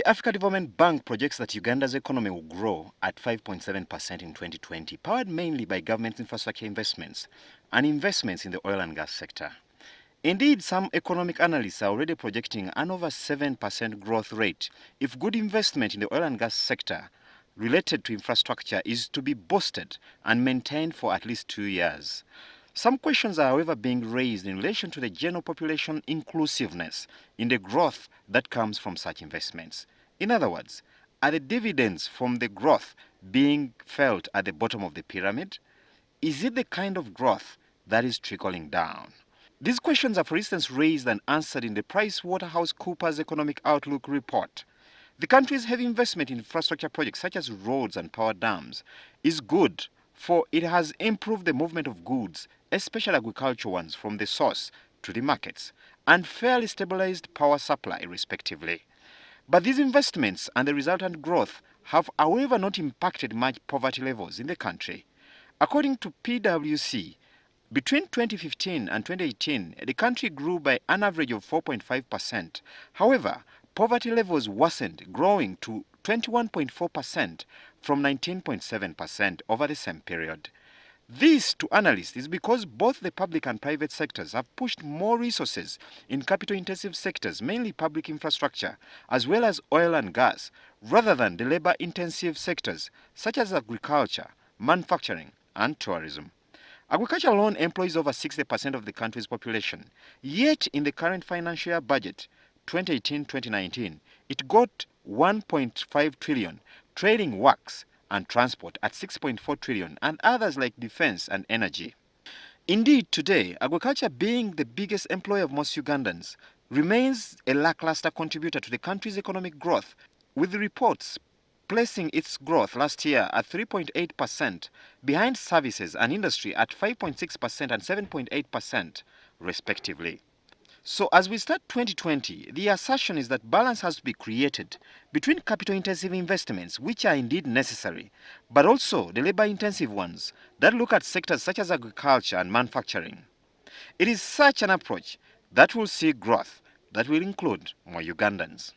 The Africa Development Bank projects that Uganda's economy will grow at 5.7% in 2020, powered mainly by government infrastructure investments and investments in the oil and gas sector. Indeed, some economic analysts are already projecting an over 7% growth rate if good investment in the oil and gas sector related to infrastructure is to be boosted and maintained for at least 2 years. Some questions are, however, being raised in relation to the general population inclusiveness in the growth that comes from such investments. In other words, are the dividends from the growth being felt at the bottom of the pyramid? Is it the kind of growth that is trickling down? These questions are, for instance, raised and answered in the PricewaterhouseCoopers Economic Outlook report. The country's heavy investment in infrastructure projects such as roads and power dams is good, for it has improved the movement of goods, especially agricultural ones, from the source to the markets, and fairly stabilized power supply, respectively. But these investments and the resultant growth have, however, not impacted much poverty levels in the country. According to PwC, between 2015 and 2018, the country grew by an average of 4.5%. However, poverty levels worsened, growing to 21.4% from 19.7% over the same period. This, to analysts, is because both the public and private sectors have pushed more resources in capital-intensive sectors, mainly public infrastructure, as well as oil and gas, rather than the labor-intensive sectors such as agriculture, manufacturing, and tourism. Agriculture alone employs over 60% of the country's population. Yet, in the current financial year budget, 2018-2019, it got 1.5 trillion, trading works and transport at 6.4 trillion, and others like defense and energy. Indeed, today, agriculture, being the biggest employer of most Ugandans, remains a lackluster contributor to the country's economic growth, with the reports placing its growth last year at 3.8%, behind services and industry at 5.6% and 7.8%, respectively. So as we start 2020, the assertion is that balance has to be created between capital-intensive investments, which are indeed necessary, but also the labor-intensive ones that look at sectors such as agriculture and manufacturing. It is such an approach that will see growth that will include more Ugandans.